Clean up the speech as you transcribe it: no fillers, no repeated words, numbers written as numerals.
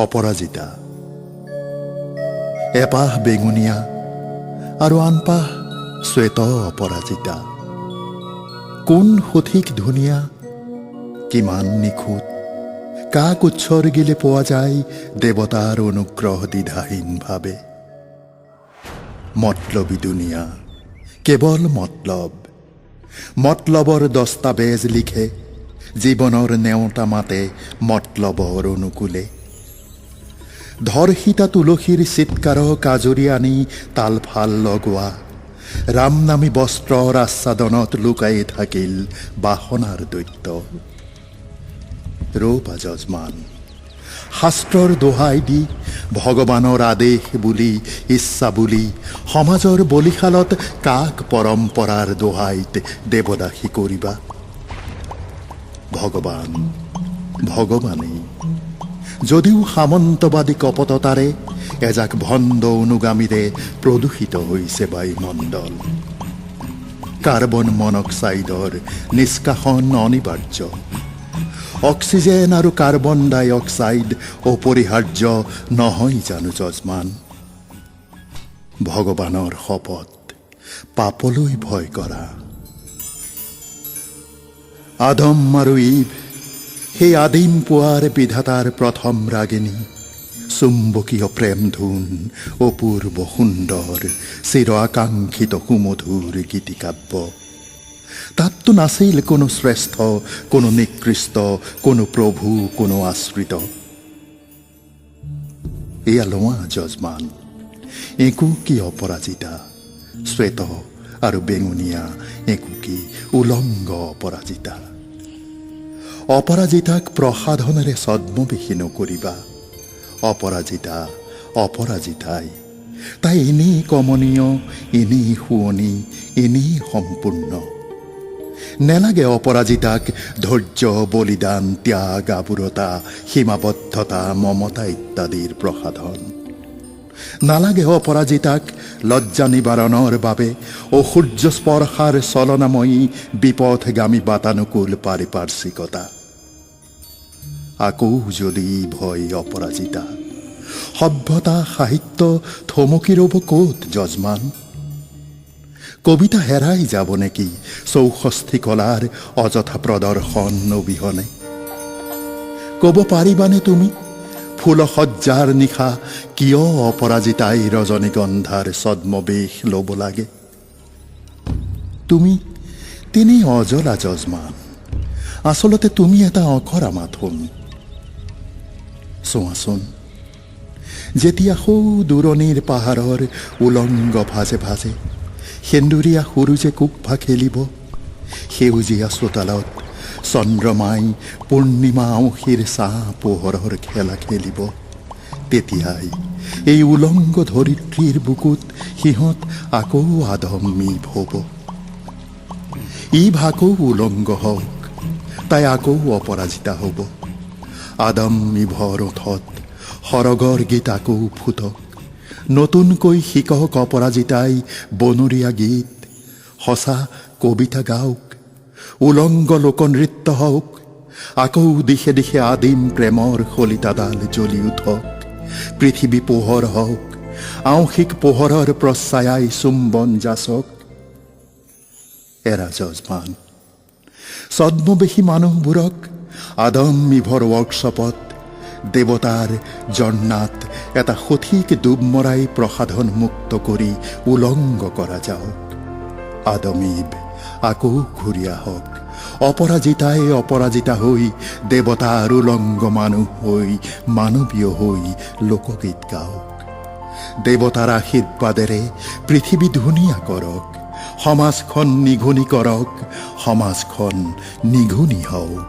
অপৰাজিতা। এপাহ বেঙুনীয়া আৰু আনপাহ শ্বেত অপৰাজিতা। কোন সঠিক ধুনীয়া, কিমান নিখুঁত, কাক উৎসৰ্গিলে পোৱা যায় দেৱতাৰ অনুগ্ৰহ দ্বিধাহীনভাৱে। মতলবী দুনিয়া, কেৱল মতলব, মতলবৰ দস্তাবেজ লিখে, জীৱনৰ নেওতা মাতে মতলবৰ অনুকূলে। ধৰ্ষিতা তুলসীৰ চিৎকাৰক আজৰি আনি তালফাল লগোৱা, ৰামনামী বস্ত্ৰৰ আচ্ছাদনত লুকাই থাকিল বাসনাৰ দৈত্য। ৰবা যজমান, শাস্ত্ৰৰ দোহাই দি, ভগৱানৰ আদেশ বুলি, ইচ্ছা বুলি, সমাজৰ বলিশালত কাক পৰম্পৰাৰ দোহাইত দেৱদাসী কৰিবা? ভগৱান ভগৱানেই, যদিও সামন্তবাদী কপটতাৰে এজাক ভণ্ড অনুগামীৰে প্ৰদূষিত হৈছে বায়ুমণ্ডল। কাৰ্বন মনক্সাইডৰ নিষ্কাশন অনিবাৰ্য, অক্সিজেন আৰু কাৰ্বন ডাই অক্সাইড অপৰিহাৰ্য নহয় জানো যজমান? ভগৱানৰ শপত, পাপলৈ ভয় কৰা। আদম আৰু ইভ, সেই আদিম পুৱাৰ বিধাতাৰ প্ৰথম ৰাগিনী, চুম্বকীয় প্ৰেম ধুন, অপূৰ্ব সুন্দৰ, চিৰ আকাংক্ষিত সুমধুৰ গীতিকাব্য। তাততো নাছিল কোনো শ্ৰেষ্ঠ, কোনো নিকৃষ্ট, কোনো প্ৰভু, কোনো আশ্ৰিত। এয়া লোৱা যজমান, একুঁকি অপৰাজিতা, শ্বেত আৰু বেঙুনীয়া একুঁকি উলংগ অপৰাজিতা। অপৰাজিতাক প্ৰসাধনেৰে ছদ্মবেশী নকৰিবা। অপৰাজিতা অপৰাজিতাই, তাই এনেই কমনীয়, এনেই শুৱনি, এনেই সম্পূৰ্ণ। নেলাগে অপৰাজিতাক ধৈৰ্য, বলিদান, ত্যাগ, আবুৰতা, সীমাবদ্ধতা, মমতা ইত্যাদিৰ প্ৰসাধন। নালাগে অপৰাজিতাক লজ্জা নিবাৰণৰ বাবে অসূৰ্যস্পৰ্শাৰ চলনাময়ী বিপথগামী বাতানুকূল পাৰিপাৰ্শ্বিকতা। আকৌ যদি ভয় অপৰাজিতা, সভ্যতা সাহিত্য থমকি ৰ'ব ক'ত যজমান? কবিতা হেৰাই যাব নেকি ৬৪ কলাৰ অযথা প্ৰদৰ্শন অবিহনে? ক'ব পাৰিবানে তুমি, ফুলসজ্জাৰ নিশা কিয় অপৰাজিতাই ৰজনীগন্ধাৰ ছদ্মবেশ ল'ব লাগে? তুমি তিনি অজলা যজমান, আচলতে তুমি এটা অখৰা মাথোন। চোৱাচোন, যেতিয়া সৌ দূৰণিৰ পাহাৰৰ উলংগ ভাজে ভাজে সেন্দুৰীয়া সূৰুযে কোকভা খেলিব, সেউজীয়া চোতালত চন্দ্ৰমাই পূৰ্ণিমা আঁউসীৰ ছাঁ পোহৰৰ খেলা খেলিব, তেতিয়াই এই উলংগ ধৰিত্ৰীৰ বুকুত সিহঁত আকৌ আদম ইভ হ'ব। ইভ আকৌ উলংগ হওক, তাই আকৌ অপৰাজিতা হ'ব। আদম ইভৰ ওঠত সৰগৰ গীত আকৌ ফুটক, নতুনকৈ শিকক অপৰাজিতাই বনৰীয়া গীত, সঁচা কবিতা গাওক, উলংগ লোকনৃত্য হওক। আকৌ দিশে দিশে আদিম প্ৰেমৰ শলিতাডাল জ্বলি উঠক, পৃথিৱী পোহৰ হওক, আংশিক পোহৰৰ প্ৰচ্ছায়াই চুম্বন যাচক। এৰা যজমান, ছদ্মবেশী মানুহবোৰক আদম ইভৰ ৱৰ্কশ্বপত দেৱতাৰ জন্নাত এটা সঠিক ডুব মৰাই প্ৰসাধন মুক্ত কৰি উলংগ কৰা যাওক। আদম ইভ আকৌ ঘূৰি আহক, অপৰাজিতাই অপৰাজিতা হৈ, দেৱতাৰ উলংগ মানুহ হৈ, মানৱীয় হৈ লোকগীত গাওক। দেৱতাৰ আশীৰ্বাদেৰে পৃথিৱী ধুনীয়া কৰক, সমাজখন নিঘূনি কৰক, সমাজখন নিঘূনি হওক।